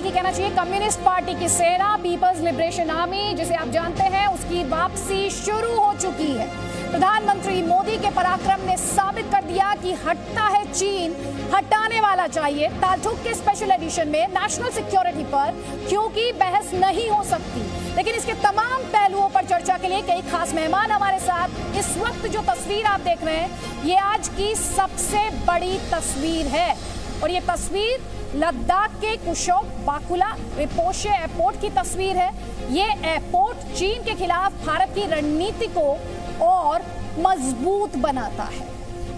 बल्कि कहना चाहिए कम्युनिस्ट पार्टी की सेना पीपल्स लिबरेशन आर्मी, जिसे आप जानते हैं, उसकी वापसी शुरू हो चुकी है। प्रधानमंत्री मोदी के पराक्रम ने साबित कर दिया कि हटता है चीन, हटाने वाला चाहिए। तालठुक के स्पेशल एडिशन में नेशनल सिक्योरिटी पर क्योंकि बहस नहीं हो सकती, लेकिन इसके तमाम पहलुओं पर चर्चा के लिए कई खास मेहमान हमारे साथ। इस वक्त जो तस्वीर आप देख रहे हैं, ये आज की सबसे बड़ी तस्वीर है और ये तस्वीर लद्दाख के कुशोक बाकुला रिपोचे एयरपोर्ट की तस्वीर है। ये एयरपोर्ट चीन के खिलाफ भारत की रणनीति को और मजबूत बनाता है।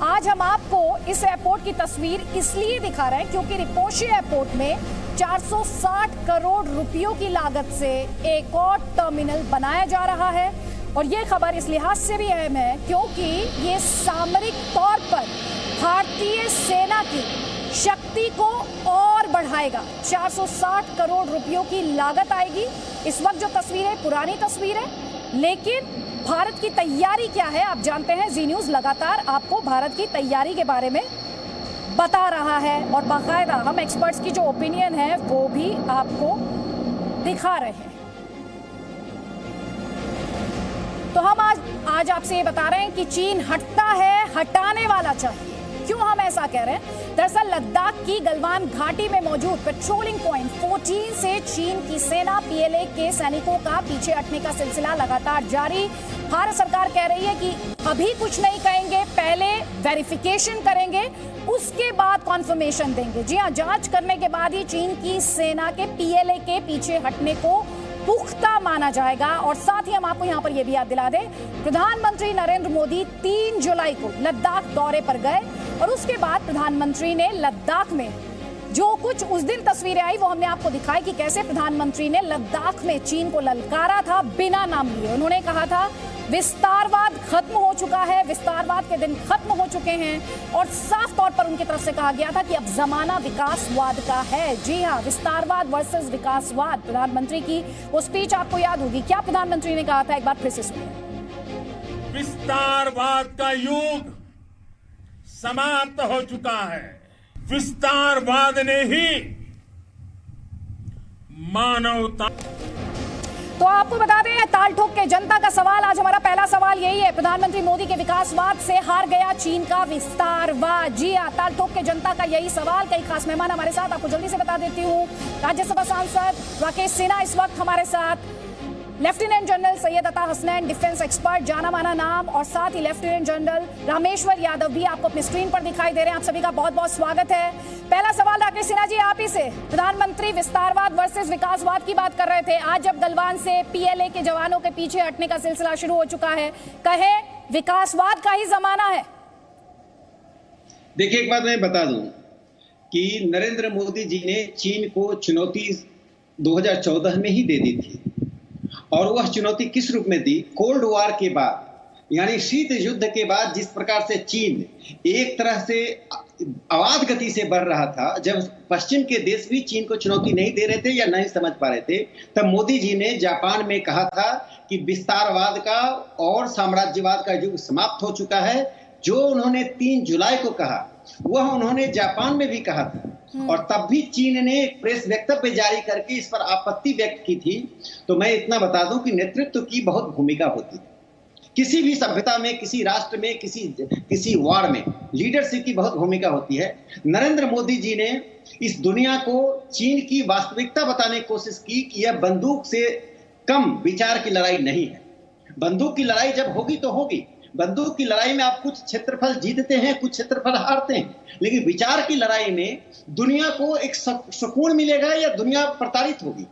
आज हम आपको इस एयरपोर्ट की तस्वीर इसलिए दिखा रहे हैं क्योंकि रिपोचे एयरपोर्ट में 460 करोड़ रुपयों की लागत से एक और टर्मिनल बनाया जा रहा है और ये खबर इस लिहाज से भी अहम है क्योंकि ये सामरिक तौर पर भारतीय सेना की शक्ति को और बढ़ाएगा। 460 करोड़ रुपयों की लागत आएगी। इस वक्त जो तस्वीर है पुरानी तस्वीर है, लेकिन भारत की तैयारी क्या है आप जानते हैं। जी न्यूज़ लगातार आपको भारत की तैयारी के बारे में बता रहा है और बाकायदा हम एक्सपर्ट्स की जो ओपिनियन है वो भी आपको दिखा रहे हैं। तो हम आज आपसे ये बता रहे हैं कि चीन हटता है, हटाने वाला चाहिए। क्यों हम ऐसा कह रहे हैं? दरअसल लद्दाख की गलवान घाटी में मौजूद पेट्रोलिंग पॉइंट 14 से चीन की सेना पीएलए के सैनिकों का पीछे हटने का सिलसिला लगातार जारी। भारत सरकार कह रही है कि अभी कुछ नहीं कहेंगे, पहले वेरिफिकेशन करेंगे, उसके बाद कॉन्फर्मेशन देंगे। जी हां, जांच करने के बाद ही चीन की सेना के पीएलए के पीछे हटने को पुख्ता माना जाएगा। और साथ ही हम आपको यहां पर यह भी याद दिला दें, प्रधानमंत्री नरेंद्र मोदी 3 जुलाई को लद्दाख दौरे पर गए और उसके बाद प्रधानमंत्री ने लद्दाख में जो कुछ उस दिन तस्वीरें आई वो हमने आपको दिखाई कि कैसे प्रधानमंत्री ने लद्दाख में चीन को ललकारा था बिना नाम लिए। उन्होंने कहा था विस्तारवाद खत्म हो चुका है, विस्तारवाद के दिन खत्म हो चुके हैं और साफ तौर पर उनकी तरफ से कहा गया था कि अब जमाना विकासवाद का है। जी हाँ, विस्तारवाद वर्सेस विकासवाद। प्रधानमंत्री की वो स्पीच आपको याद होगी। क्या प्रधानमंत्री ने कहा था, एक बार फिर से सुनिए। विस्तारवाद का युग समाप्त हो चुका है। विस्तारवाद ने ही मानवता। तो आपको बता दें, तालठोक के जनता का सवाल, आज हमारा पहला सवाल यही है, प्रधानमंत्री मोदी के विकासवाद से हार गया चीन का विस्तारवाद। जी हां, तालठोक के जनता का यही सवाल। कई खास मेहमान हमारे साथ, आपको जल्दी से बता देती हूँ। राज्यसभा सांसद राकेश सिन्हा इस वक्त हमारे साथ, लेफ्टिनेंट जनरल सैयद अता हसनैन, डिफेंस एक्सपर्ट, जाना माना नाम, और साथ ही लेफ्टिनेंट जनरल रामेश्वर यादव भी आपको अपनी स्क्रीन पर दिखाई दे रहे हैं। आप सभी का बहुत बहुत स्वागत है। पहला सवाल राकेश सिन्हा जी आप ही से, प्रधानमंत्री विस्तारवाद वर्सेस विकासवाद की बात कर रहे थे। आज जब गलवान से पीएलए के जवानों के पीछे हटने का सिलसिला शुरू हो चुका है, कहे विकासवाद का ही जमाना है। देखिए, एक बात मैं बता दूं कि नरेंद्र मोदी जी ने चीन को चुनौती 2014 में ही दे दी थी और वह चुनौती किस रूप में दी? कोल्ड वॉर के बाद, यानी शीत युद्ध के बाद जिस प्रकार से चीन एक तरह से अवाध गति से बढ़ रहा था, जब पश्चिम के देश भी चीन को चुनौती नहीं दे रहे थे या नहीं समझ पा रहे थे, तब मोदी जी ने जापान में कहा था कि विस्तारवाद का और साम्राज्यवाद का युग समाप्त हो चुका है। जो उन्होंने 3 जुलाई को कहा वह उन्होंने जापान में भी कहा था और तब भी चीन ने एक प्रेस वक्तव्य जारी करके इस पर आपत्ति व्यक्त की थी। तो मैं इतना बता दूं कि नेतृत्व की बहुत भूमिका होती है किसी भी सभ्यता में, किसी राष्ट्र में, किसी वार में लीडरशिप की बहुत भूमिका होती है। नरेंद्र मोदी जी ने इस दुनिया को चीन की वास्तविकता बताने की कोशिश की कि यह बंदूक से कम विचार की लड़ाई नहीं है। बंदूक की लड़ाई जब होगी तो होगी, बंदूक की लड़ाई में आप कुछ क्षेत्रफल जीतते हैं, कुछ क्षेत्रफल हारते हैं, लेकिन विचार की लड़ाई में दुनिया को एक सुकून मिलेगा या दुनिया प्रताड़ित होगी।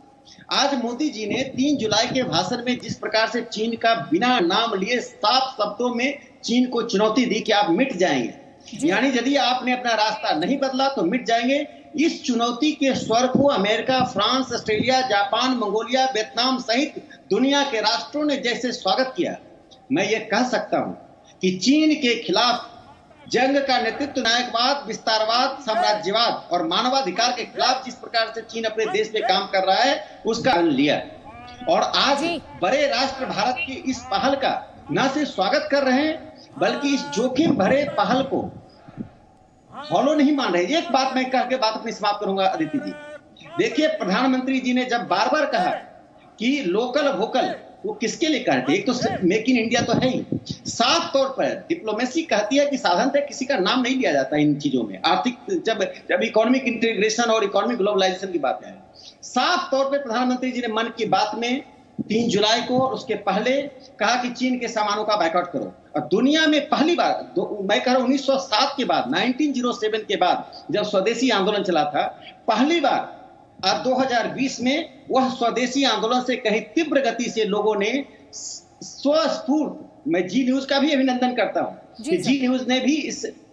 आज मोदी जी ने 3 जुलाई के भाषण में जिस प्रकार से चीन का बिना नाम लिए साफ शब्दों में चीन को चुनौती दी कि आप मिट जाएंगे, यानी यदि आपने अपना रास्ता नहीं बदला तो मिट जाएंगे। इस चुनौती के स्वर को America, France, Australia, Japan, Mongolia, Vietnam सहित दुनिया के राष्ट्रों ने जैसे स्वागत किया, मैं ये कह सकता हूं कि चीन के खिलाफ जंग का नेतृत्व नायकवाद, विस्तारवाद, साम्राज्यवाद और मानवाधिकार के खिलाफ जिस प्रकार से चीन अपने देश में काम कर रहा है उसका लिया। और आज बड़े राष्ट्र भारत की इस पहल का न सिर्फ स्वागत कर रहे हैं बल्कि इस जोखिम भरे पहल को फॉलो नहीं मान रहे। एक बात मैं कह के बात अपनी समाप्त करूंगा अदिति जी, देखिए, प्रधानमंत्री जी ने जब बार बार कहा कि लोकल वोकल, वो किसके लिए कहते हैं? एक तो मेक इन इंडिया तो है ही, साफ तौर पर डिप्लोमेसी कहती है कि साधारणतः किसी का नाम नहीं लिया जाता इन चीजों में। आर्थिक जब इकोनॉमिक इंटीग्रेशन और इकोनॉमिक ग्लोबलाइजेशन की बात है, साफ तौर पर प्रधानमंत्री जी ने मन की बात में 3 जुलाई को और उसके पहले कहा कि चीन के सामानों का बायकॉट करो। और दुनिया में पहली बार, मैं कह रहा हूं 1907 के बाद, 1907 के बाद जब स्वदेशी आंदोलन चला था, पहली बार और 2020 में वह स्वदेशी आंदोलन से कहीं तीव्र गति से लोगों ने स्वस्फूर्त, मैं जी न्यूज का भी अभिनंदन करता हूं कि जी न्यूज ने भी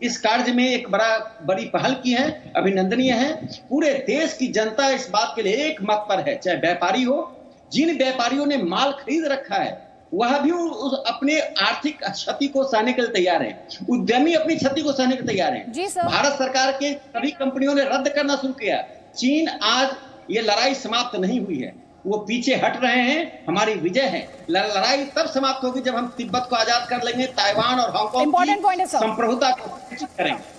इस कार्य में एक बड़ी पहल की है, अभिनंदनीय है। पूरे देश की जनता इस बात के लिए एक मत पर है, चाहे व्यापारी हो, जिन व्यापारियों ने माल खरीद रखा है वह भी अपने आर्थिक क्षति को सहने के लिए तैयार है, उद्यमी अपनी क्षति को सहने के लिए तैयार है। भारत सरकार के सभी कंपनियों ने रद्द करना शुरू किया। चीन, आज ये लड़ाई समाप्त नहीं हुई है, वो पीछे हट रहे हैं, हमारी विजय है। लड़ाई तब समाप्त होगी जब हम तिब्बत को आजाद कर लेंगे, ताइवान और हांगकांग की संप्रभुता को सुनिश्चित करेंगे।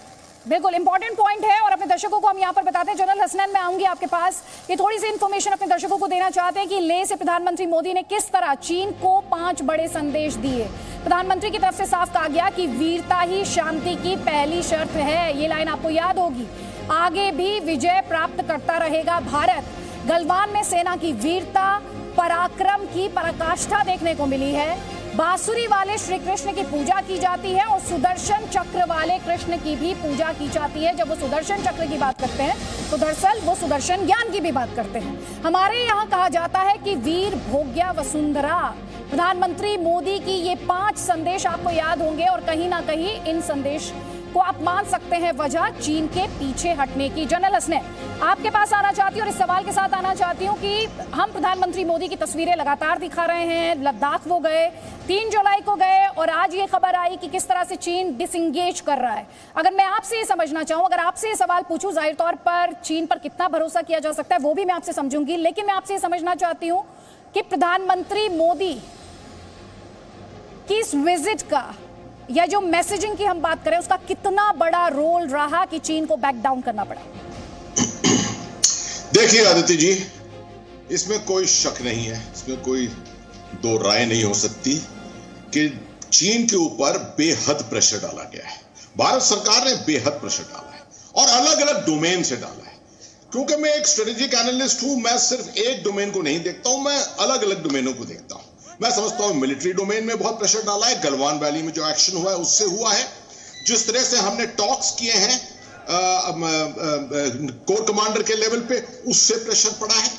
बिल्कुल इंपॉर्टेंट पॉइंट है और अपने दर्शकों को हम यहाँ पर बताते हैं। जनरल हसनैन, मैं आऊंगी आपके पास, ये थोड़ी सी इंफॉर्मेशन अपने दर्शकों को देना चाहते हैं कि लेह से प्रधानमंत्री मोदी ने किस तरह चीन को 5 बड़े संदेश दिए। प्रधानमंत्री की तरफ से साफ कहा गया कि वीरता ही शांति की पहली शर्त है, ये लाइन आपको याद होगी। आगे भी विजय प्राप्त करता रहेगा भारत। गलवान में सेना की वीरता, पराक्रम की पराकाष्ठा देखने को मिली है। बांसुरी वाले श्री कृष्ण की पूजा की जाती है और सुदर्शन चक्र वाले कृष्ण की भी पूजा की जाती है। जब वो सुदर्शन चक्र की बात करते हैं तो दरअसल वो सुदर्शन ज्ञान की भी बात करते हैं। हमारे यहाँ कहा जाता है कि वीर भोग्या वसुंधरा। प्रधानमंत्री मोदी की ये 5 संदेश आपको याद होंगे और कहीं ना कहीं इन संदेश को आप मान सकते हैं वजह चीन के पीछे हटने की। जनरल हसनैन, आपके पास आना चाहती हूँ और इस सवाल के साथ आना चाहती हूँ कि हम प्रधानमंत्री मोदी की तस्वीरें लगातार दिखा रहे हैं। लद्दाख वो गए, 3 जुलाई को गए और आज ये खबर आई कि किस तरह से चीन डिसएंगेज कर रहा है। अगर मैं आपसे ये समझना चाहूँ, अगर आपसे ये सवाल पूछूं, जाहिर तौर पर चीन पर कितना भरोसा किया जा सकता है वो भी मैं आपसे समझूंगी, लेकिन मैं आपसे ये समझना चाहती हूँ कि प्रधानमंत्री मोदी की इस विजिट का या जो मैसेजिंग की हम बात करें उसका कितना बड़ा रोल रहा कि चीन को बैक डाउन करना पड़ा? देखिए आदित्य जी, इसमें कोई शक नहीं है, इसमें कोई दो राय नहीं हो सकती कि चीन के ऊपर बेहद प्रेशर डाला गया है। भारत सरकार ने बेहद प्रेशर डाला है और अलग अलग डोमेन से डाला है। क्योंकि मैं एक स्ट्रेटेजिक एनालिस्ट हूं, मैं सिर्फ एक डोमेन को नहीं देखता हूं, मैं अलग अलग डोमेनों को देखता हूं। मैं समझता हूं मिलिट्री डोमेन में बहुत प्रेशर डाला है, गलवान वैली में जो एक्शन हुआ है उससे हुआ है। जिस तरह से हमने टॉक्स किए हैं कोर कमांडर के लेवल पे, उससे प्रेशर पड़ा है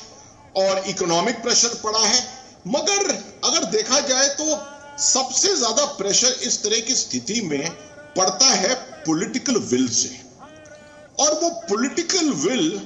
और इकोनॉमिक प्रेशर पड़ा है। मगर अगर देखा जाए तो सबसे ज्यादा प्रेशर इस तरह की स्थिति में पड़ता है पॉलिटिकल विल से, और वो पॉलिटिकल विल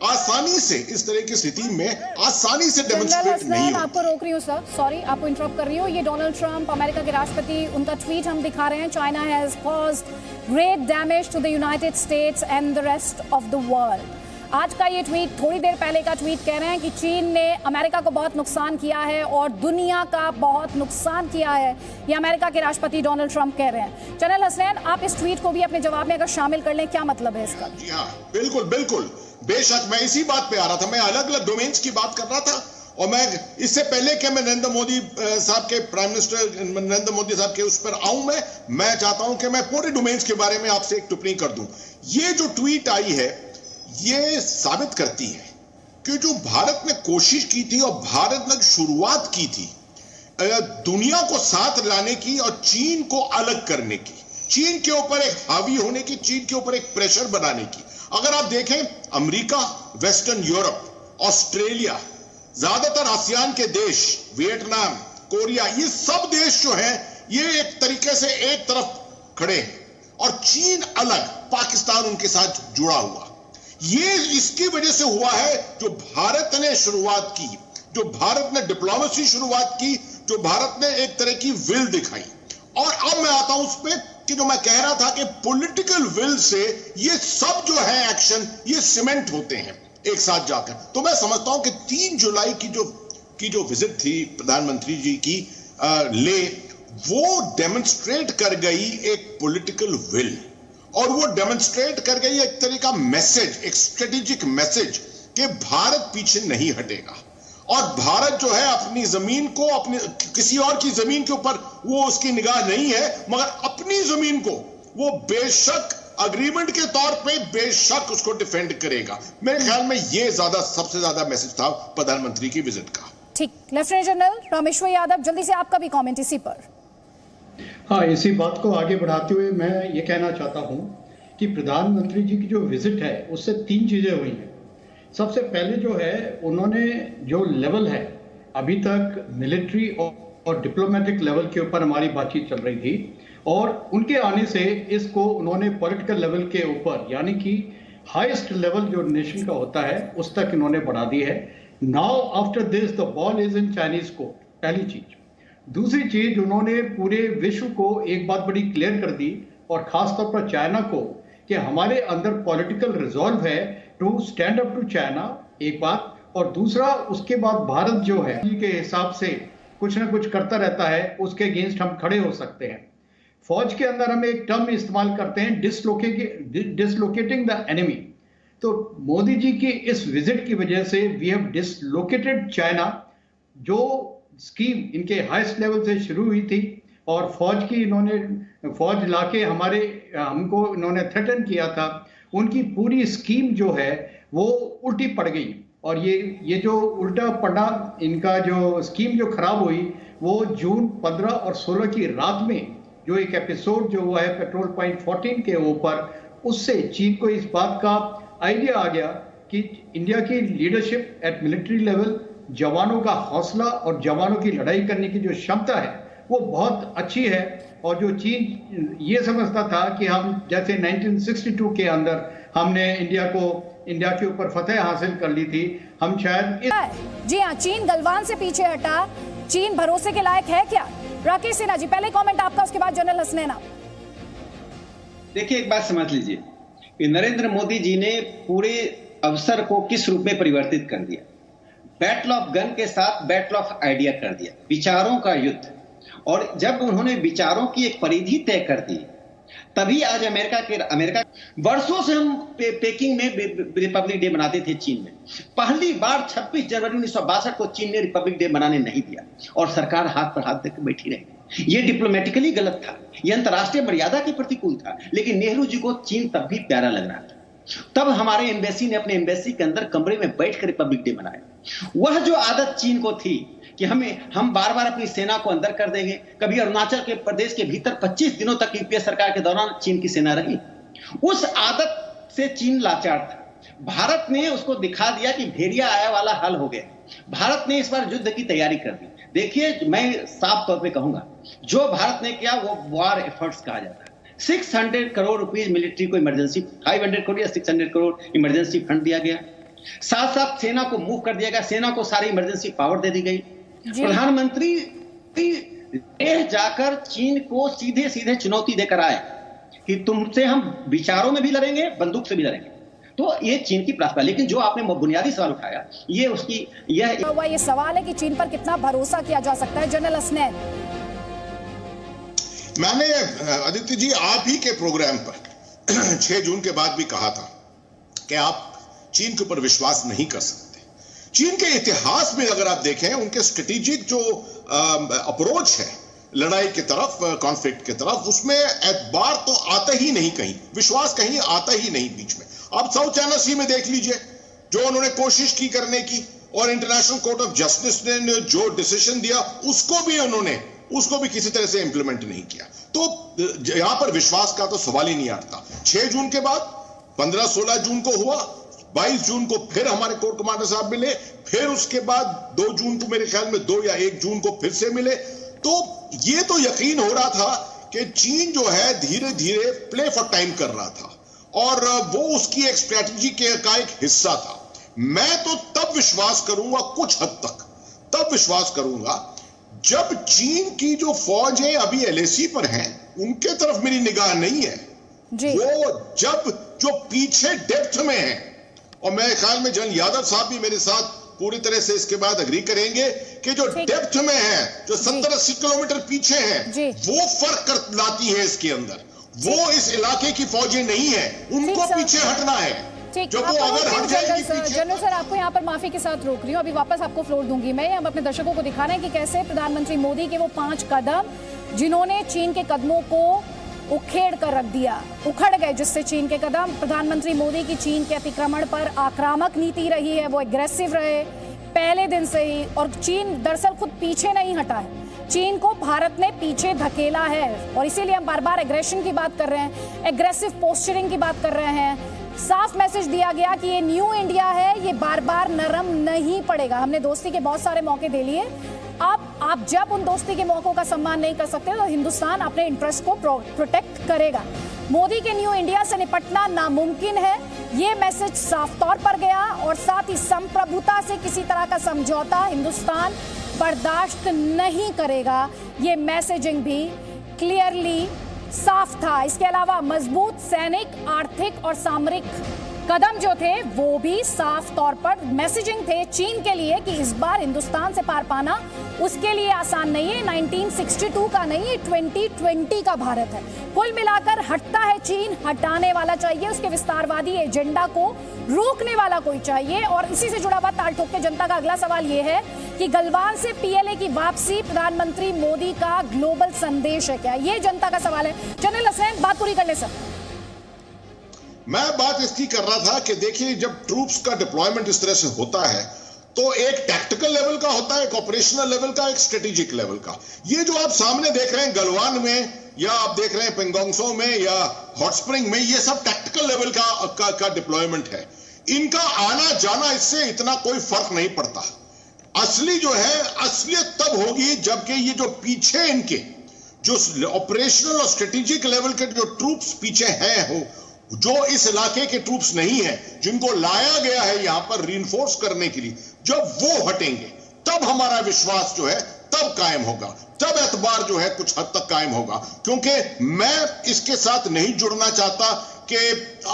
आसानी से इस तरह की स्थिति में आसानी से डेमोंस्ट्रेट नहीं होती। आपको रोक रही हूँ सर, सॉरी आपको इंटरप्ट कर रही हूँ। ये डोनाल्ड ट्रंप, अमेरिका के राष्ट्रपति, उनका ट्वीट हम दिखा रहे हैं। China has caused great damage to the United States and the rest of the world. आज का ये ट्वीट, थोड़ी देर पहले का ट्वीट कह रहे हैं कि चीन ने अमेरिका को बहुत नुकसान किया है और दुनिया का बहुत नुकसान किया है। ये अमेरिका के राष्ट्रपति डोनाल्ड ट्रंप कह रहे हैं। जनरल हसनैन, आप इस ट्वीट को भी अपने जवाब में अगर शामिल कर लें, क्या मतलब है इसका? जी हाँ, बिल्कुल बिल्कुल, बेशक मैं इसी बात पे आ रहा था। मैं अलग अलग डोमेन्स की बात कर रहा था और मैं इससे पहले कि मैं नरेंद्र मोदी साहब के, प्राइम मिनिस्टर नरेंद्र मोदी साहब के उस पर आऊं, मैं चाहता हूं कि मैं पूरे डोमेन्स के बारे में आपसे एक टिप्पणी कर दूं। ये जो ट्वीट आई है ये साबित करती है कि जो भारत ने कोशिश की थी और भारत ने शुरुआत की थी दुनिया को साथ लाने की और चीन को अलग करने की, चीन के ऊपर एक हावी होने की, चीन के ऊपर एक प्रेशर बनाने की। अगर आप देखें, अमेरिका, वेस्टर्न यूरोप, ऑस्ट्रेलिया, ज्यादातर आसियान के देश, वियतनाम, कोरिया, ये सब देश जो हैं ये एक तरीके से एक तरफ खड़े हैं और चीन अलग, पाकिस्तान उनके साथ जुड़ा हुआ। ये इसकी वजह से हुआ है जो भारत ने शुरुआत की, जो भारत ने डिप्लोमेसी शुरुआत की, जो भारत ने एक तरह की विल दिखाई। और अब मैं आता हूं उस पर कि जो मैं कह रहा था कि पॉलिटिकल विल से ये सब जो है एक्शन ये सीमेंट होते हैं एक साथ जाकर। तो मैं समझता हूं कि 3 जुलाई की जो विजिट थी प्रधानमंत्री जी की ले, वो डेमोन्स्ट्रेट कर गई एक पॉलिटिकल विल और वो डेमोन्स्ट्रेट कर गई एक तरह का मैसेज, एक स्ट्रेटेजिक मैसेज कि भारत पीछे नहीं हटेगा और भारत जो है अपनी जमीन को, अपने किसी और की जमीन के ऊपर वो उसकी निगाह नहीं है, मगर अपनी जमीन को वो बेशक अग्रीमेंट के तौर पे बेशक उसको डिफेंड करेगा। मेरे ख्याल में ये सबसे ज्यादा मैसेज था प्रधानमंत्री की विजिट का। ठीक, लेफ्टिनेंट जनरल रामेश्वर यादव, जल्दी से आपका भी कमेंट इसी पर। हाँ, इसी बात को आगे बढ़ाते हुए मैं ये कहना चाहता हूँ कि प्रधानमंत्री जी की जो विजिट है उससे 3 चीजें हुई हैं। सबसे पहले जो है, उन्होंने जो लेवल है अभी तक मिलिट्री और डिप्लोमेटिक लेवल के ऊपर हमारी बातचीत चल रही थी, और उनके आने से इसको उन्होंने पॉलिटिकल लेवल के ऊपर, यानी कि हाईएस्ट लेवल जो नेशन का होता है उस तक इन्होंने बढ़ा दी है। Now after this the ball is in Chinese court, पहली चीज। दूसरी चीज, उन्होंने पूरे विश्व को एक बात बड़ी क्लियर कर दी, और खासतौर पर चाइना को, कि हमारे अंदर पॉलिटिकल रिजॉल्व है to stand up to China, एक बात। और दूसरा, उसके बाद भारत जो है के हिसाब से कुछ ना कुछ करता रहता है, उसके अगेंस्ट हम खड़े हो सकते हैं। फौज के अंदर हम एक टर्म इस्तेमाल करते हैं, डिसलोकेटिंग द एनिमी। तो मोदी जी की इस विजिट की वजह से वी हैव डिसलोकेटेड चाइना। जो स्कीम इनके हाईएस्ट लेवल से शुरू हुई थी और फौज लाके हमको इन्होंने थ्रेटन किया था, उनकी पूरी स्कीम जो है वो उल्टी पड़ गई। और ये जो उल्टा पड़ा, इनका जो स्कीम जो खराब हुई, वो जून 15 और 16 की रात में जो एक एपिसोड जो हुआ है पेट्रोल पॉइंट 14 के ऊपर, उससे चीन को इस बात का आइडिया आ गया कि इंडिया की लीडरशिप एट मिलिट्री लेवल, जवानों का हौसला और जवानों की लड़ाई करने की जो क्षमता है वो बहुत अच्छी है। और जो चीन ये समझता था कि हम जैसे 1962 के अंदर हमने इंडिया के ऊपर फतेह हासिल कर ली थी, हम शायद जी हाँ, चीन गलवान से पीछे हटा। चीन भरोसे के लायक है क्या? राकेश सिन्हा जी, पहले कमेंट आपका, उसके बाद जनरल हसनैन। देखिए, एक बात समझ लीजिए कि नरेंद्र मोदी जी ने पूरे अवसर को किस रूप में परिवर्तित कर दिया। बैटल ऑफ गन के साथ बैटल ऑफ आइडिया कर दिया, विचारों का युद्ध। और जब उन्होंने विचारों की एक परिधि तय कर दी, तभी आज अमेरिका वर्षों से हम पेकिंग में रिपब्लिक डे मनाते थे चीन में। पहली बार 26 जनवरी 1962 को चीन ने रिपब्लिक डे मनाने नहीं दिया और सरकार हाथ पर हाथ देकर बैठी रही। ये डिप्लोमेटिकली गलत था, यह अंतर्राष्ट्रीय मर्यादा के प्रतिकूल था, लेकिन नेहरू जी को चीन तब भी प्यारा लग रहा था। तब हमारे एम्बेसी ने अपने एम्बेसी के अंदर कमरे में बैठकर रिपब्लिक डे मनाया। वह जो आदत चीन को थी कि हम बार बार अपनी सेना को अंदर कर देंगे। कभी अरुणाचल के प्रदेश के भीतर 25 दिनों तक यूपीए सरकार के दौरान चीन की सेना रही। उस आदत से चीन लाचार था। भारत ने उसको दिखा दिया कि भेड़िया आया वाला हाल हो गया। भारत ने इस बार युद्ध की तैयारी कर दी। देखिए, मैं साफ तौर पे कहूंगा, जो भारत ने किया वो वॉर एफर्ट्स कहा जाता है। 600 करोड़ रुपीज मिलिट्री को इमरजेंसी, 500 करोड़ या 600 करोड़ इमरजेंसी फंड दिया गया। साथ साथ सेना को मूव कर दिया गया, सेना को सारी इमरजेंसी पावर दे दी गई। प्रधानमंत्री जाकर चीन को सीधे सीधे चुनौती देकर आए कि तुमसे हम विचारों में भी लड़ेंगे, बंदूक से भी लड़ेंगे। तो ये चीन की प्राथमिकता। लेकिन जो आपने बुनियादी सवाल उठाया, ये सवाल है कि चीन पर कितना भरोसा किया जा सकता है। जनरल हसनैन, मैंने आदित्य जी आप ही के प्रोग्राम पर 6 जून के बाद भी कहा था कि आप चीन के ऊपर विश्वास नहीं कर सकते। चीन के इतिहास में अगर आप देखें, उनके स्ट्रेटेजिक जो अप्रोच है लड़ाई की तरफ, कॉन्फ्लिक्ट की तरफ, उसमें एतबार तो आता ही नहीं, कहीं विश्वास कहीं आता ही नहीं बीच में। आप साउथ चाइना सी में देख लीजिए, जो उन्होंने कोशिश की करने की, और इंटरनेशनल कोर्ट ऑफ जस्टिस ने जो डिसीजन दिया उसको भी किसी तरह से इंप्लीमेंट नहीं किया। तो यहां पर विश्वास का तो सवाल ही नहीं आता। 6 जून के बाद 15-16 जून को हुआ, 22 जून को फिर हमारे कोर कमांडर साहब मिले, फिर उसके बाद 2 जून को मेरे ख्याल में 2 या 1 जून को फिर से मिले। तो ये तो यकीन हो रहा था कि चीन जो है धीरे धीरे प्ले फॉर टाइम कर रहा था, और वो उसकी एक स्ट्रैटेजी का एक हिस्सा था। मैं तो तब विश्वास करूंगा, कुछ हद तक तब विश्वास करूंगा, जब चीन की जो फौज है अभी LAC पर है, उनके तरफ मेरी निगाह नहीं है जी। वो जब जो पीछे डेप्थ में है, और मेरे ख्याल में जनरल यादव साहब भी मेरे साथ पूरी तरह से इसके बाद अग्री करेंगे कि जो डेप्थ में है, जो 70-80 किलोमीटर पीछे है, वो फर्क लाती है इसके अंदर। वो इस इलाके की फौजें नहीं है, उनको पीछे हटना है। ठीक, जब वो अगर हट जाएगी पीछे। जनरल सर, आपको यहाँ पर माफी के साथ रोक रही हूँ, अभी वापस आपको फ्लोर दूंगी मैं। हम अपने दर्शकों को दिखा रहे हैं कि कैसे प्रधानमंत्री मोदी के वो 5 कदम जिन्होंने चीन के कदमों को उखेड़ कर रख दिया, उखड़ गए जिससे चीन के कदम। प्रधानमंत्री मोदी की चीन के अतिक्रमण पर आक्रामक नीति रही है, वो एग्रेसिव रहे पहले दिन से ही, और चीन दरअसल खुद पीछे नहीं हटा है, चीन को भारत ने पीछे धकेला है, और इसीलिए हम बार बार एग्रेशन की बात कर रहे हैं, एग्रेसिव पोस्चरिंग की बात कर रहे हैं। साफ मैसेज दिया गया कि ये न्यू इंडिया है, ये बार बार नरम नहीं पड़ेगा। हमने दोस्ती के बहुत सारे मौके दे लिए, अब आप जब उन दोस्ती के मौकों का सम्मान नहीं कर सकते तो हिंदुस्तान अपने इंटरेस्ट को प्रोटेक्ट करेगा। मोदी के न्यू इंडिया से निपटना नामुमकिन है, ये मैसेज साफ तौर पर गया, और साथ ही संप्रभुता से किसी तरह का समझौता हिंदुस्तान बर्दाश्त नहीं करेगा, ये मैसेजिंग भी क्लियरली साफ था। इसके अलावा मजबूत सैनिक, आर्थिक और सामरिक कदम जो थे वो भी साफ तौर पर मैसेजिंग थे चीन के लिए कि इस बार हिंदुस्तान से पार पाना उसके लिए आसान नहीं है, 1962 का नहीं है, 2020 का भारत है। कुल मिलाकर हटता है चीन, हटाने वाला चाहिए, उसके विस्तारवादी एजेंडा को रोकने वाला कोई चाहिए। और इसी से जुड़ा हुआ ताल ठोक के जनता का अगला सवाल ये है कि गलवान से पीएलए की वापसी प्रधानमंत्री मोदी का ग्लोबल संदेश है क्या? ये जनता का सवाल है। जनरल हसनैन, बात पूरी कर ले सर। मैं बात इसकी कर रहा था कि देखिए, जब ट्रूप्स का डिप्लॉयमेंट इस तरह से होता है तो एक टैक्टिकल लेवल का होता है, एक ऑपरेशनल लेवल का, एक स्ट्रेटेजिक लेवल का। ये जो आप सामने देख रहे हैं गलवान में, या आप देख रहे हैं पेंगोंगसो में या हॉट स्प्रिंग में, ये सब टैक्टिकल लेवल का डिप्लॉयमेंट है। इनका आना जाना इससे इतना कोई फर्क नहीं पड़ता। असली जो है असलियत तब होगी जबकि ये जो पीछे इनके जो ऑपरेशनल और स्ट्रेटेजिक लेवल के जो ट्रूप्स पीछे हैं, हो जो इस इलाके के ट्रूप्स नहीं है, जिनको लाया गया है यहां पर रीइंफोर्स करने के लिए, जब वो हटेंगे तब हमारा विश्वास जो है तब कायम होगा, तब एतबार जो है कुछ हद तक कायम होगा। क्योंकि मैं इसके साथ नहीं जुड़ना चाहता कि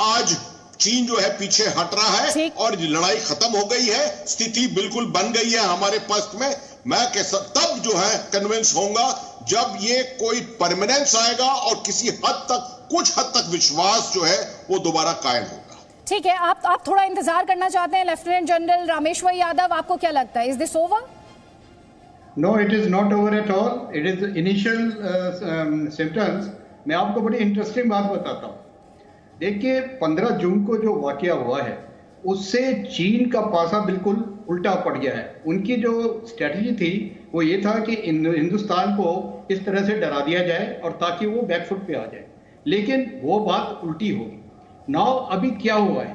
आज चीन जो है पीछे हट रहा है और लड़ाई खत्म हो गई है, स्थिति बिल्कुल बन गई है हमारे पक्ष में। मैं तब जो है कन्विंस होऊंगा जब ये कोई परमानेंस आएगा और किसी हद तक, कुछ हद तक विश्वास जो है वो दोबारा कायम होगा। ठीक है, आप थोड़ा इंतजार करना चाहते हैं। लेफ्टिनेंट जनरल रामेश्वर यादव, आपको क्या लगता है, is this over? No, it is not over at all, it is initial symptoms. मैं आपको बड़ी इंटरेस्टिंग बात बताता हूँ। देखिए, 15 जून को जो वाकया हुआ है उससे चीन का पासा बिल्कुल उल्टा पड़ गया है। उनकी जो स्ट्रेटजी थी वो ये था कि हिंदुस्तान को इस तरह से डरा दिया जाए और ताकि वो बैकफुट पे आ जाए, लेकिन वो बात उल्टी होगी। नाउ अभी क्या हुआ है,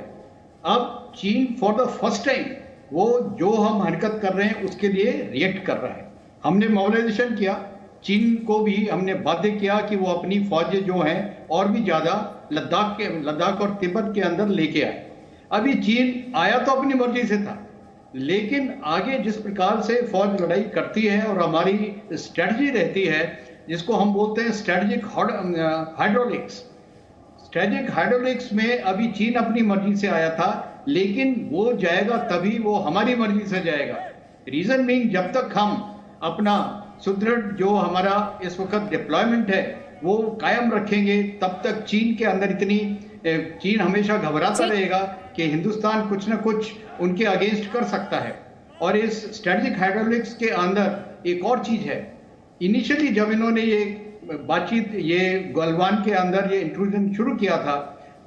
अब चीन फॉर द फर्स्ट टाइम वो जो हम हरकत कर रहे हैं उसके लिए रिएक्ट कर रहा है। हमने मोबिलाइजेशन किया, चीन को भी हमने बाध्य किया कि वो अपनी फौज जो है और भी ज्यादा लद्दाख और तिब्बत के अंदर लेके आए। अभी चीन आया तो अपनी मर्जी से था, लेकिन आगे जिस प्रकार से फौज लड़ाई करती है और हमारी स्ट्रेटजी रहती है, जिसको हम बोलते हैं स्ट्रेटेजिक हाइड्रोलिक्स, स्ट्रेटेजिक हाइड्रोलिक्स में अभी चीन अपनी मर्जी से आया था, लेकिन वो जाएगा तभी वो हमारी मर्जी से जाएगा। रीजन बीइंग, जब तक हम अपना सुदृढ़ जो हमारा इस वक्त डिप्लॉयमेंट है वो कायम रखेंगे, तब तक चीन के अंदर चीन हमेशा घबराता रहेगा कि हिंदुस्तान कुछ ना कुछ उनके अगेंस्ट कर सकता है। और इस स्ट्रेटेजिक हाइड्रोलिक्स के अंदर एक और चीज है, इनिशियली जब इन्होंने ये बातचीत ये गलवान के अंदर ये इंट्रूजन शुरू किया था,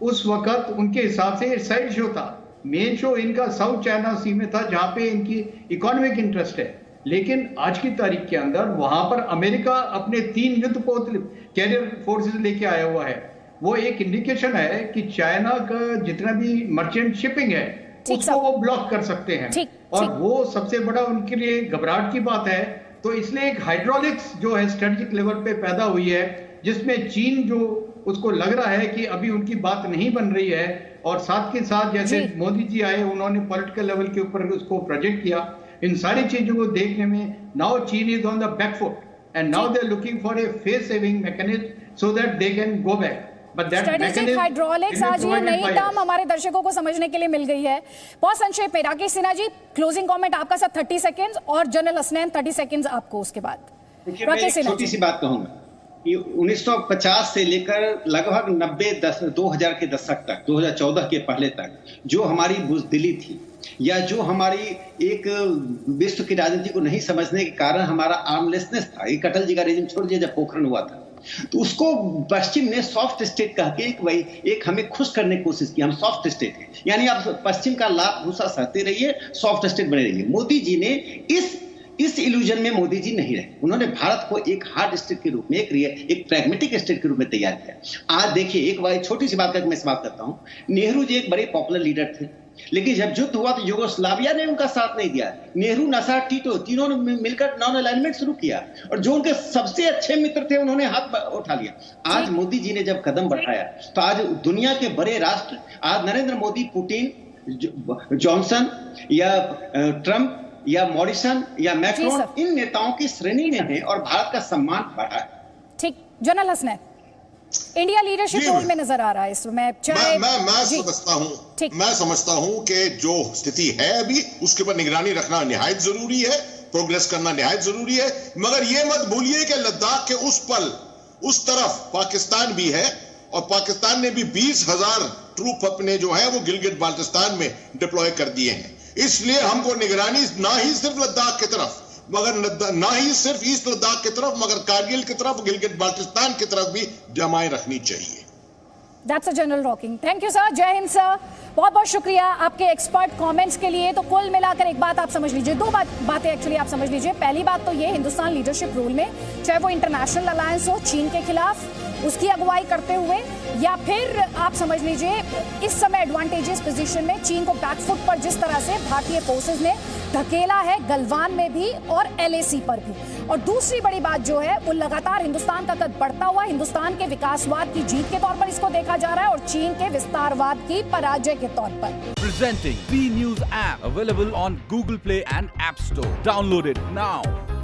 उस वक्त उनके हिसाब से ये साइड शो था। मेन शो इनका साउथ चाइना सी में था, जहां पे इनकी इकोनॉमिक इंटरेस्ट है। लेकिन आज की तारीख के अंदर वहां पर अमेरिका अपने 3 युद्धपोत कैरियर फोर्सेस लेके आया हुआ है। वो एक इंडिकेशन है कि चाइना का जितना भी मर्चेंट शिपिंग है उसको वो ब्लॉक कर सकते हैं, और वो सबसे बड़ा उनके लिए घबराहट की बात है। तो इसलिए एक हाइड्रोलिक्स जो है स्ट्रेटेजिक लेवल पे पैदा हुई है, जिसमें चीन जो उसको लग रहा है कि अभी उनकी बात नहीं बन रही है, और साथ के साथ जैसे मोदी जी आए उन्होंने पॉलिटिकल लेवल के ऊपर उसको प्रोजेक्ट किया। इन सारी चीजों को देखने में नाउ चीन is on the back foot and now they are looking for a face saving mechanism so that they can go back. Strategic hydraulics, आज ये नई टर्म हमारे दर्शकों को समझने के लिए मिल गई है। बहुत संक्षेप में राकेश सिन्हा जी, क्लोजिंग कमेंट आपका साथ 30 सेकंड्स, और जनरल हसनैन 30 सेकंड्स आपको उसके बाद। राकेश सिन्हा, छोटी सी बात कहूंगा। 1950 से लेकर लगभग 2000 के दशक तक, 2014 के पहले तक जो हमारी बुज़दिली थी या जो हमारी एक विश्व की राजनीति को नहीं समझने के कारण हमारा आर्मलेसनेस था, ये अटल जी का रेजिम छोड़ दिया जब पोखरण हुआ था, तो उसको पश्चिम ने सॉफ्ट स्टेट कह के एक हमें खुश करने की कोशिश की, हम सॉफ्ट स्टेट हैं, यानी आप पश्चिम का लाभ भूसा सहते रहिए, सॉफ्ट स्टेट बने रहिए। मोदी जी ने इस इल्यूजन में मोदी जी नहीं रहे, उन्होंने भारत को एक हार्ड स्टेट के रूप में, एक प्रैग्मेटिक स्टेट के रूप में तैयार किया। आज देखिए, एक छोटी सी बात करके मैं बात करता हूं, नेहरू जी एक बड़े पॉपुलर लीडर थे, लेकिन जब युद्ध हुआ तो यूगोस्लाविया ने उनका साथ नहीं दिया। नेहरू, नासार, टीटो तीनों ने मिलकर नॉन अलाइनमेंट शुरू किया और जो उनके सबसे अच्छे मित्र थे उन्होंने हाथ उठा लिया। आज मोदी जी ने जब कदम बढ़ाया तो आज दुनिया के बड़े राष्ट्र, आज नरेंद्र मोदी, पुतिन, जॉनसन या ट्रंप या मॉरिसन या मैक्रोन, इन नेताओं की श्रेणी में है और भारत का सम्मान बढ़ा है। ठीक, general Hasnain, India leadership role में नजर आ रहा है इसमें। मैं समझता हूं कि जो स्थिति है अभी उसके ऊपर निगरानी रखना निहायत जरूरी है, प्रोग्रेस करना निहायत जरूरी है, मगर यह मत भूलिए कि लद्दाख के उस तरफ पाकिस्तान भी है और पाकिस्तान ने भी 20,000 ट्रूप अपने जो है वो गिलगित बाल्टिस्तान में डिप्लॉय कर दिए हैं। इसलिए हमको निगरानी ना ही सिर्फ लद्दाख की तरफ, मगर ना ही सिर्फ ईस्ट लद्दाख की तरफ, मगर कारगिल की तरफ, गिलगित बाल्टिस्तान की तरफ भी जमाए रखनी चाहिए। That's a general rocking. Thank you sir, जय हिंद सर, बहुत बहुत शुक्रिया आपके एक्सपर्ट कमेंट्स के लिए। तो कुल मिलाकर एक बात आप समझ लीजिए, दो बातें एक्चुअली आप समझ लीजिए। पहली बात तो ये, हिंदुस्तान लीडरशिप रोल में, चाहे वो इंटरनेशनल अलायंस हो चीन के खिलाफ उसकी अगुवाई करते हुए, या फिर आप समझ लीजिए इस समय एडवांटेजियस पोजीशन में चीन को बैकफुट पर जिस तरह से भारतीय फोर्सेस ने धकेला है, गलवान में भी और LAC पर भी। और दूसरी बड़ी बात जो है वो लगातार हिंदुस्तान का कद बढ़ता हुआ हिंदुस्तान के विकासवाद की जीत के तौर पर इसको देखा जा रहा है और चीन के विस्तारवाद की पराजय के तौर पर। Presenting B News app available on Google Play and App Store. Download it now.